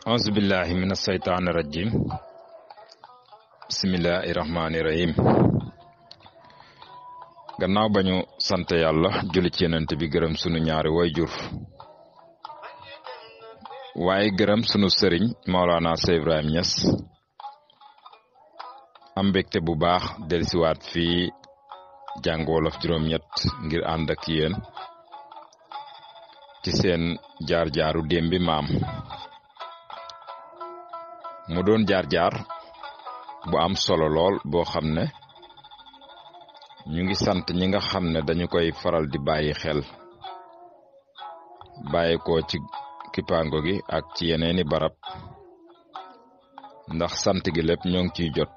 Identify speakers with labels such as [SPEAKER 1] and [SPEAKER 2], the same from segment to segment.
[SPEAKER 1] auzu billahi mina saytaani rajim bismillahi rahmaani rahim gannaaw bañu sant yàlla julli ci yonent bi gërëm sunu ñaari wayjur waaye gërëm sunu sëriñ Maolana Cheikh Ibrahim Niass am mbégte bu baax dellusiwaat fii jàng wolof juróom-ñett ngir ànd ak yéen ci seen jaar-jaaru démbi maam mu doon jaar-jaar bu am solo lool boo xam ne ñu ngi sant ñi nga xam ne dañu koy faral di bàyyi xel bàyyi ko ci kippaango gi ak ci yeneeni barab ndax sant gi lépp ñoo ngi ciy jot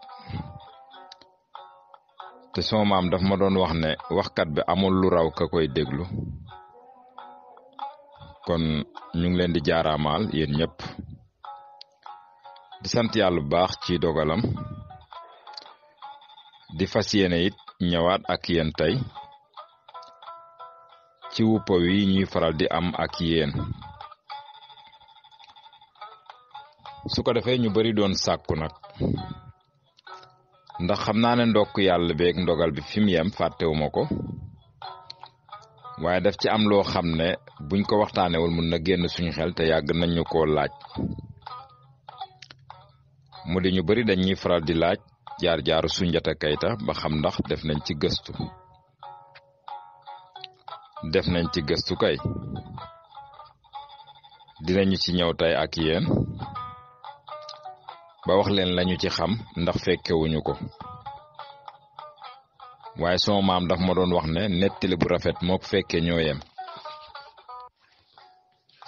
[SPEAKER 1] te sama maam daf ma doon wax ne waxkat bi amul lu raw ka koy déglu kon ñu ngi leen di jaaraamaal yéen ñëpp di sant yàlla bu baax ci dogalam di fas yéene it ñëwaat ak yéen tey ci wuppa wi ñuy faral di am ak yéen su ko defee ñu bari doon sàkku nag ndax xam naa ne ndokk yàlla beeg ndogal bi fi mu yem fàttewuma ko waaye daf ci am loo xam ne buñ ko waxtaanewul mun na génn suñu xel te yàgg nañ ñu koo laaj mu di ñu bari dañuy faral di laaj jaar-jaaru Soundiata Keita ba xam ndax def nañ ci gëstu kay dinañu ci ñëw tey ak yéen ba wax leen lañu ci xam ndax fekkewuñu ko waaye sama maam daf ma doon wax ne nettali bu rafet mook fekkee ñoo yem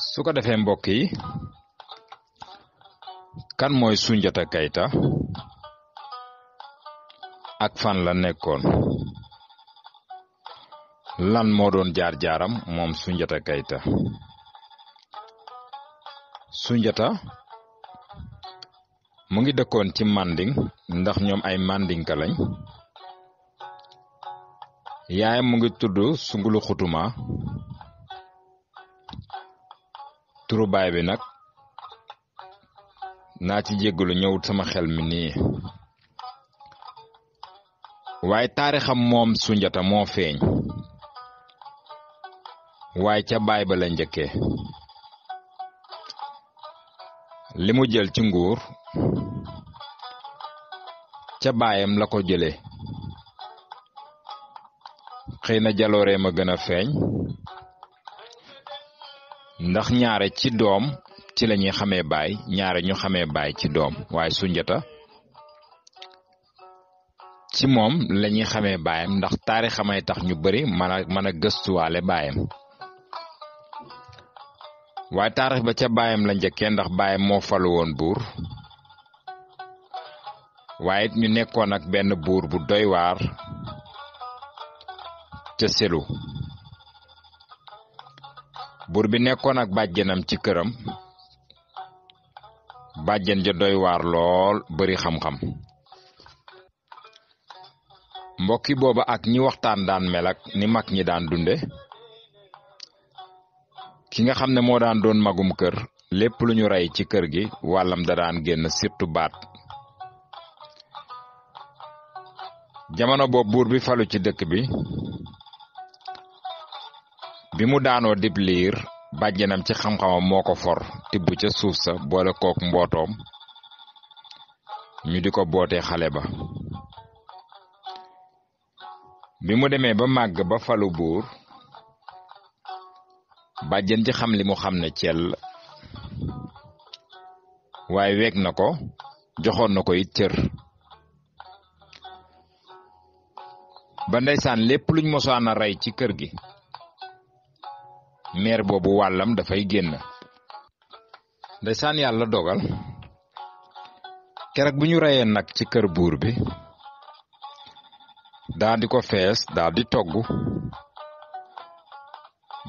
[SPEAKER 1] su ko defee mbokk yi kan mooy Soundiata Keita ak fan la nekkoon lan moo doon jaar-jaaram moom Soundiata Keita Soundiata mu ngi dëkkoon ci Manding ndax ñoom ay Mandinka lañ yaayam mu ngi tudd Soungulu Xutuma turu baay bi nag naa ci jéggalu ñëwut sama xel mi nii waaye taarixam moom Soundiata moo feeñ waaye ca baay ba la njëkkee li mu jël ci nguur ca baayam la ko jëlee xëy na jalooree ma gën a feeñ ndax ñaare ci doom ci la ñuy xamee baay ñaare ñu xamee baay ci doom waaye Soundiata ci moom la ñuy xamee baayam ndax taarix xamay tax ñu bari mën a gëstuwaale baayam waaye taarix ba ca baayam la njëkkee ndax baayam moo falu woon buur waaye ñu nekkoon ak benn buur bu doy waar ca Selu buur bi nekkoon ak bàjjenam ci këram bàjjen ja doy waar lool bari xam-xam mbokki booba ak ñi waxtaan daan mel ak ni mag ñi daan dunde ki nga xam ne moo daan doon magum kër lépp lu ñu rey ci kër gi wàllam da daan génn surtout baat jamono boobu buur bi falu ci dëkk bi mu daanoo dib liir bàjjenam ci xam-xamam moo ko for tibb ca suuf sa boole kook mbootoom ñu di ko bootee xale ba bi mu demee ba màgg ba falu buur bàjjen ci xam li mu xam ne cell waaye weeg na ko joxoon na ko it cër ba ndeysaan lépp luñ mosaan a rey ci kër gi meer boobu wàllam dafay génn ndeysaan yàlla dogal keroog bu ñu reyee nag ci kër buur bi daa di ko fees daa di togg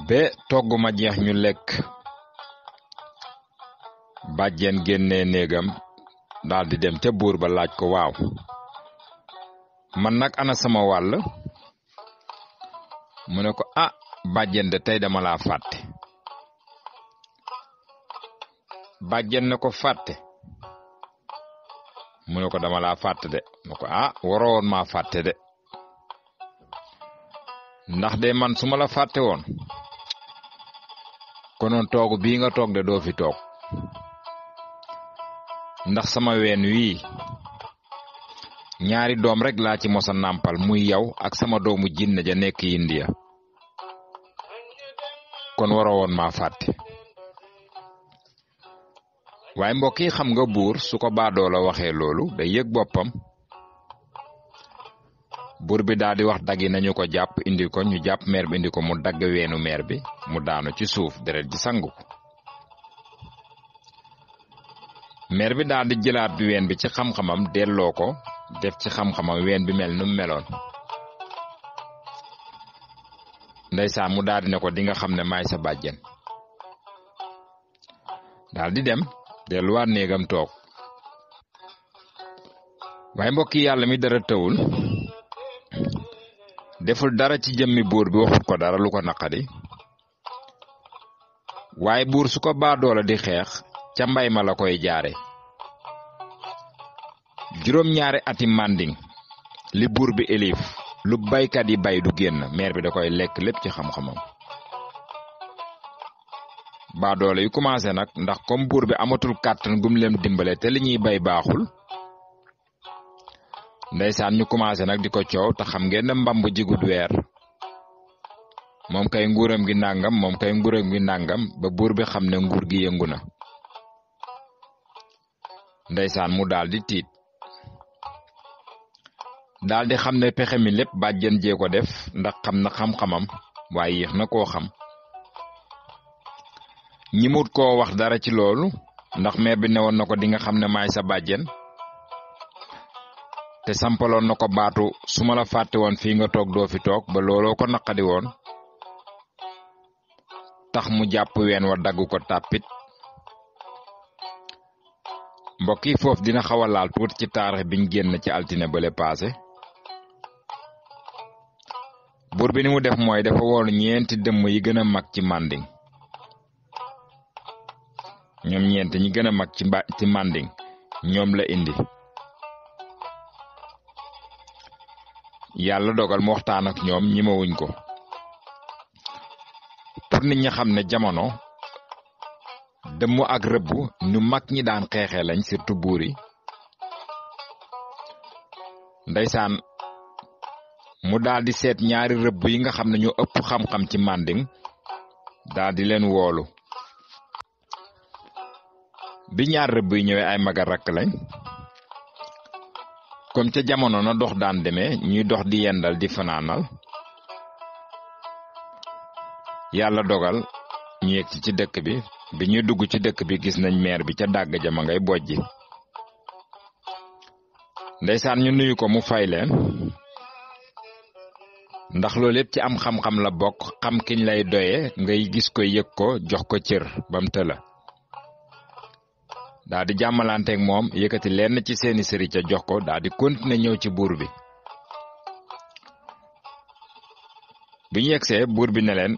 [SPEAKER 1] ba togg ma jeex ñu lekk bàjjen génnee néegam daal di dem ca buur ba laaj ko waaw man nag ana sama wàll mu ne ko bàjjen de tey dama laa fàtte bàjjen ne ko fàtte mu ne ko dama laa fàtte de mu ko waroon maa fàtte de ndax de man su ma la fàtte woon konoon toogu bii nga toog de doo fi toog ndax sama ween wii ñaari doom rek laa ci mosa nàmpal muy yow ak sama doomu jinne ja nekk India kon waroon maa fàtte waaye mbokk yi xam nga buur su ko baadoola waxee loolu day yëg boppam buur bi daal di wax daggi nañu ko jàpp indi ko ñu jàpp meer bi indi ko mu dagg weenu meer bi mu daanu ci suuf deret ji sangu ko meer bi daal di jëlaat ween bi ci xam-xamam delloo ko def ci xam-xamam ween bi mel nu meloon ndeysaan mu daal di ne ko di nga xam ne maay sa bàjjen daal di dem delluwaat néegam toog waaye mbokk yi yàlla mi dara tawul deful dara ci jëmmi buur bi waxut ko dara lu ko naqadi waaye buur su ko baadoola di xeex ca mbay ma la koy jaare juróom-ñaari ati manding li buur bi élif lu baykat yi bay du génn meer bi da koy lekk lépp ci xam-xamam baadoole yu commencé nag ndax comme buur bi amatul kàttan gum leen dimbale te li ñuy bay baaxul ndeysaan ñu commencé nag di ko coow te xam ngeen ne mbamb jigut weer moom kay nguuram gi nàngam ba buur bi xam ne nguur gi yëngu na ndeysaan mu daal di tiit daal di xam ne pexe mi lépp bàjjen jee ko def ndax xam na xam-xamam waaye yéex na koo xam ñi mut koo wax dara ci loolu ndax meer bi newoon na ko di nga xam ne maay sa bàjjen te sampaloon na ko baatu su ma la fàtte woon fii nga toog doo fi toog ba looloo ko naqadi woon tax mu jàpp ween wa dagg ko tàppit mbokk yi foofu dina xaw a laal tuuti ci taarix biñ génn ci altine bale paase buur bi ni mu def mooy dafa woolu ñeenti dëmm yi gën a mag ci Manding ñoom ñeent ñi gën a mag ci Manding ñoom la indi yàlla dogal mu waxtaan ak ñoom ñimawuñ ko pour nit ñi xam ne jamono dëmm ak rëbb ñu mag ñi daan xeexee lañ surtout buur yi ndeysaan mu daal di seet ñaari rëbb yi nga xam ne ñoo ëpp xam-xam ci Manding daal di leen woolu bi ñaar rëbb yi ñëwee ay maga rakk lañ comme ca jamono na dox daan demee ñuy dox di yendal di fanaanal yàlla dogal ñu yegg ci dëkk bi ñuy dugg ci dëkk bi gis nañ meer bi ca dàgg ja ma ngay bojji ndeysaan ñu nuyu ko mu fay leen ndax loolu lépp ci am xam-xam la bokk xam kiñ lay doye ngay gis ko yëg ko jox ko cër bam tëla daa di jàmmalanteeg moom yëkkati lenn ci seeni sëri ca jox ko daa di continuer ñëw ci buur bi bi ñu yegsee buur bi ne leen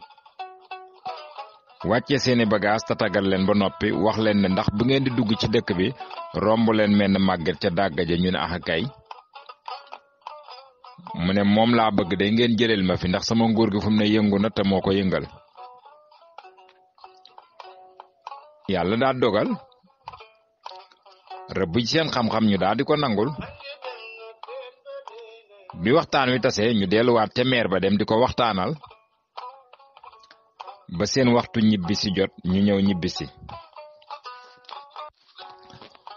[SPEAKER 1] wàcce seeni bagage tatagal leen ba noppi wax leen ne ndax bu ngeen di dugg ci dëkk bi romb leen menn màgget ca dàggaja ñu ne ax kay mu ne moom laa bëgg de ngeen jëleel ma fi ndax sama nguur gi fu mu ne yëngu na te moo ko yëngal yàlla daa dogal rëbb ci seen xam-xam ñu daal di ko nangul bi waxtaan wi tasee ñu delluwaat ca meer ba dem di ko waxtaanal ba seen waxtu ñibbisi jot ñu ñëw ñibbisi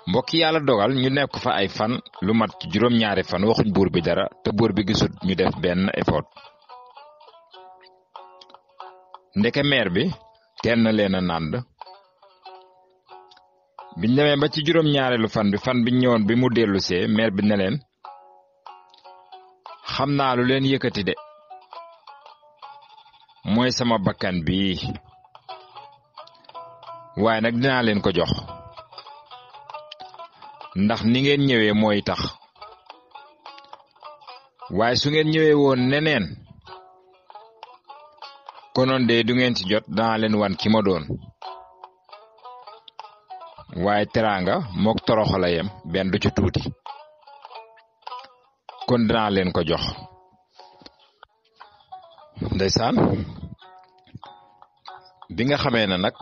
[SPEAKER 1] mbokk yàlla dogal ñu nekk fa ay fan lu mat ci juróom-ñaari fan waxuñ buur bi dara te buur bi gisut ñu def benn effort ndeke meer bi teel na leen a nànd biñ demee ba ci juróom-ñaareelu fan biñ ñëwoon bi mu dellusee meer bi ne leen xam naa lu leen yëkkati de mooy sama bakkan bi waaye nag dinaa leen ko jox ndax ni ngeen ñëwee mooy tax waaye su ngeen ñëwee woon neneen konoon de du ngeen ci jot danaa leen wan ki ma doon waaye teraanga mook toroxala yem benn du ci tuuti kon dinaa leen ko jox. ndeysaan bi nga xamee ne nag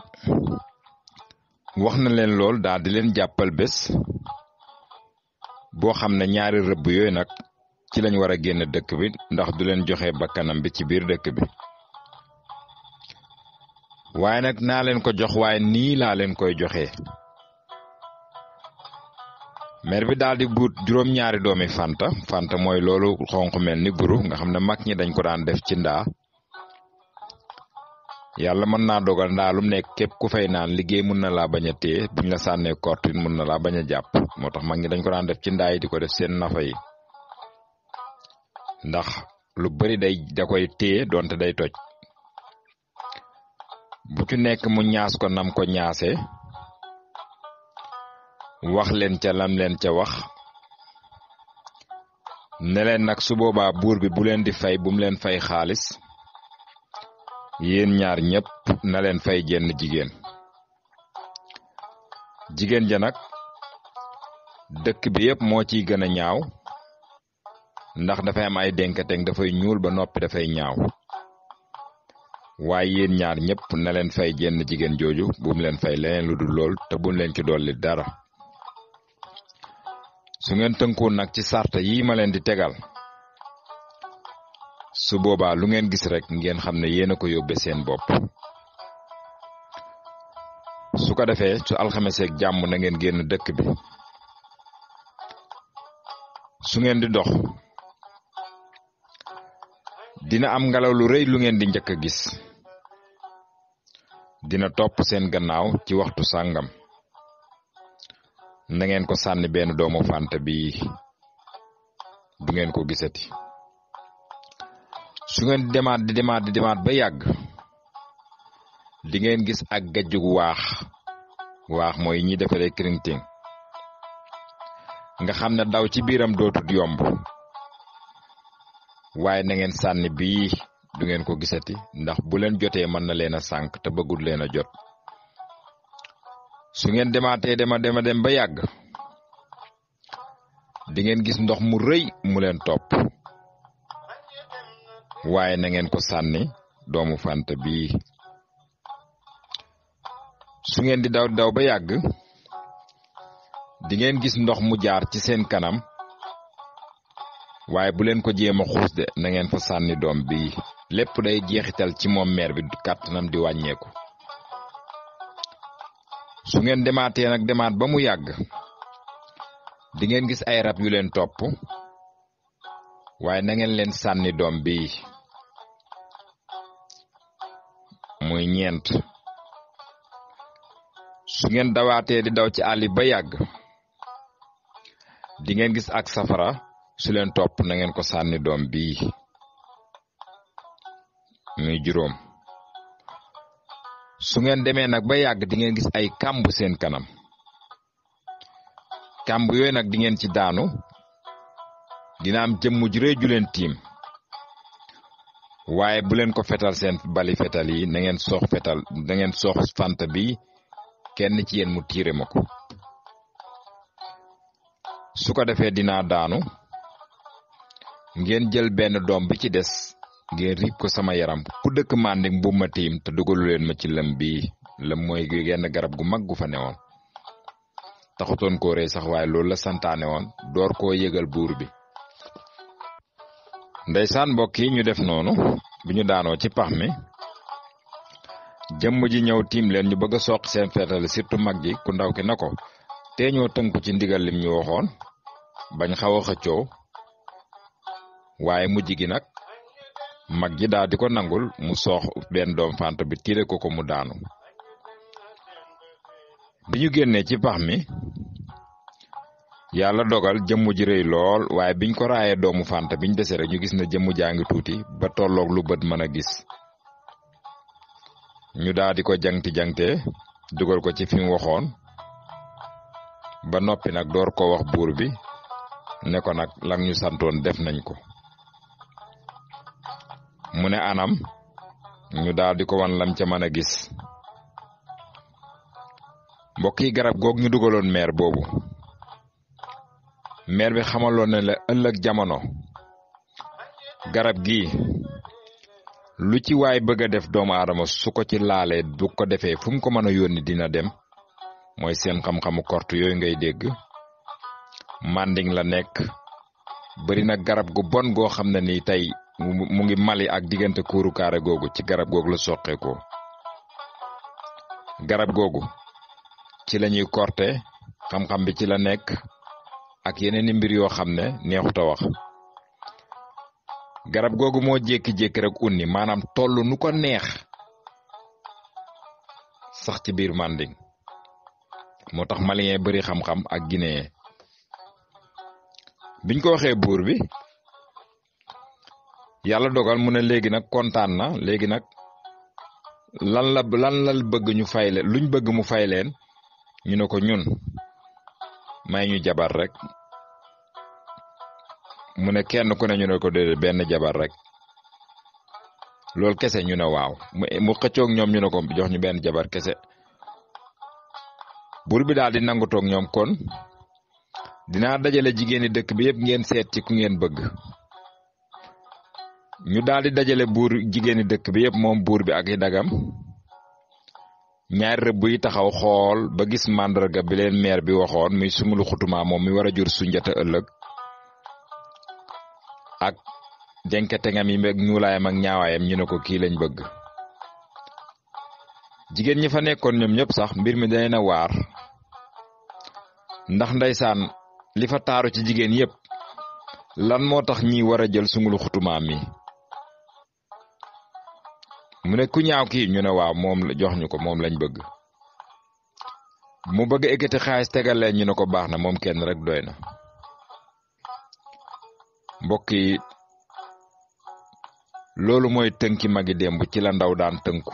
[SPEAKER 1] wax na leen lool daal di leen jàppal bés boo xam ne ñaari rëbb yooyu nag ci lañ war a génn dëkk bi ndax du leen joxe bakkanam bi ci biir dëkk bi waaye nag naa leen ko jox waaye nii laa leen koy joxe. meer bi daal di buut juróom-ñaari doomi fanta mooy loolu xonq mel ni guru nga xam ne mag ñi dañ ko daan def ci ndaa. yàlla mën naa dogal ndaalum nekk képp ku fay naan liggéey mun na laa bañ a téye buñ la sànnee kortin mun na laa bañ a jàpp moo tax mag ñi dañ ko daan def ci ndaa yi di ko def seen nafa yi ndax lu bari da koy téye donte day toj. bu ci nekk mu ñaas ko nam ko ñaase wax leen ca lam leen ca wax ne leen nag su boobaa buur bi bu leen di fay bu mu leen fay xaalis yéen ñaar ñëpp na leen fay jenn jigéen ja nag dëkk bi yëpp moo ciy gën a ñaaw ndax dafay am ay dénkateng dafay ñuul ba noppi dafay ñaaw waaye yéen ñaar ñëpp na leen fay jenn jigéen jooju bu mu leen fay leneen lu dul lool te bu mu leen ci dolli dara. su ngeen tënkoon nag ci sarta yi ma leen di tegal su boobaa lu ngeen gis rek ngeen xam ne yéen a ko yóbbe seen bopp. su ko defee su alxameseeg jàmm na ngeen génn dëkk bi. su ngeen di dox dina am ngelaw lu rëy lu ngeen di njëkk a gis dina topp seen gannaaw ci waxtu sàngam na ngeen ko sànni benn doomu fanta bi du ngeen ko gisati. su ngeen di demaat ba yàgg di ngeen gis ak gajjug waax mooy ñi defaree krinting nga xam ne daw ci biiram dootut yomb waaye na ngeen sànni bii du ngeen ko gisati ndax bu leen jotee mën na leen a sànk te bëggul leen a jot. su ngeen demaatee dem ba yàgg di ngeen gis ndox mu rëy mu leen topp waaye na ngeen ko sànni doomu fanta bii. su ngeen di daw ba yàgg di ngeen gis ndox mu jaar ci seen kanam waaye bu leen ko jéem a xuus de na ngeen fa sànni doom bi lépp day jeexital ci moom meer bi kàttanam di wàññeeku. su ngeen demaatee nag demaat ba mu yàgg di ngeen gis ay rab yu leen topp waaye na ngeen leen sànni doom bi muy ñeent. su ngeen dawaatee di daw ci àll ba yàgg di ngeen gis ak safara su leen topp na ngeen ko sànni doom bi muy juróom. su ngeen demee nag ba yàgg di ngeen gis ay kàmb seen kanam kàmb yooyu nag di ngeen ci daanu dina am jëmm ju rëy ju leen tiim waaye bu leen ko fetal seen bali fetal yi na ngeen soox fanta bi kenn ci yéen mu tiire ma ko. su ko defee dinaa daanu ngeen jël benn doom bi ci des ngeen riib ko sama yaram ku dëkk Manding bu ma tiim te dugalu leen ma ci lëm bii lëm mooy genn garab gu mag gu fa newoon taxutoon koo rey sax waaye loolu la santaane woon door koo yëgal buur bi. ndeysaan mbokk yi ñu def noonu bi ñu daanoo ci pax mi jëmm ji ñëw tiim leen ñu bëgg a soq seen feetal surtout mag ji ku ndaw ki na ko te ñoo tënku ci ndigal lim ñu waxoon bañ xaw a xëccoo waaye mujj gi nag mag ji daal di ko nangul mu soox benn doom fanta bi tiire ko mu daanu. bi ñu génnee ci pax mi yàlla dogal jëmm ji rëy lool waaye biñ ko raayee doomu fanta biñ dese rek ñu gis na jëmm jaa ngi tuuti ba tolloog lu bët mën a gis. ñu daal di ko jangte dugal ko ci fi mu waxoon ba noppi nag door ko wax buur bi ne ko nag lam ñu santoon def nañ ko. mu ne anam ñu daal di ko wan lam ca mën a gis mbokk yi garab goog ñu dugaloon meer boobu meer bi xamaloon ne la ëllëg jamono garab gi lu ci waay bëgg a def doomu aadama su ko ci laalee du ko defee fu mu ko mën a yónni dina dem mooy seen xam-xamu korte yooyu ngay dégg manding la nekk bari na garab gu bon goo xam ne ni tey mu ngi Mali ak diggante kuuru kaare googu ci garab googu la soqeekoo garab googu ci lañuy korte xam-xam bi ci la nekk ak yeneeni mbir yoo xam ne neexut a wax garab googu moo jékki-jékki rek unni maanaam toll nu ko neex sax ci biir manding moo tax malien bari xam-xam ak guinéen biñ ko waxee buur bi yàlla dogal mu ne léegi nag kontaan na léegi nag lan la bëgg ñu fay leen luñ bëgg mu fay leen ñu ne ko ñun may ñu jabar rek mu ne kenn ku ne ñu ne ko déedéet benn jabar rek loolu kese ñu ne waaw mu xëccoog ñoom ñu ne ko jox ñu benn jabar kese buur bi daal di nangu toog ñoom kon dinaa dajale jigéeni dëkk bi yëpp ngeen seet ci ku ngeen bëgg ñu daal di dajale buur jigéeni dëkk bi yëpp moom buur bi ak i dagam ñaari rëbb yi taxaw xool ba gis màndarga bi leen meer bi waxoon muy Sungulu Xutuma moom mi war a jur Sunjata ëllëg ak jenketengam yi ak ñuulaayam ak ñaawaayam ñu ne ko kii lañ bëgg jigéen ñi fa nekkoon ñoom ñëpp sax mbir mi day na waar ndax ndeysaan li fa taaru ci jigéen yëpp lan moo tax ñi war a jël Sungulu Xutuma mi mu ne ku ñaaw kii ñu ne waaw moom la jox ñu ko moom lañ bëgg mu bëgg ekkati xaalis tegal leen ñu ne ko baax na moom kenn rek doy na mbokk yi loolu mooy tënki magi démb ci la ndaw daan tënku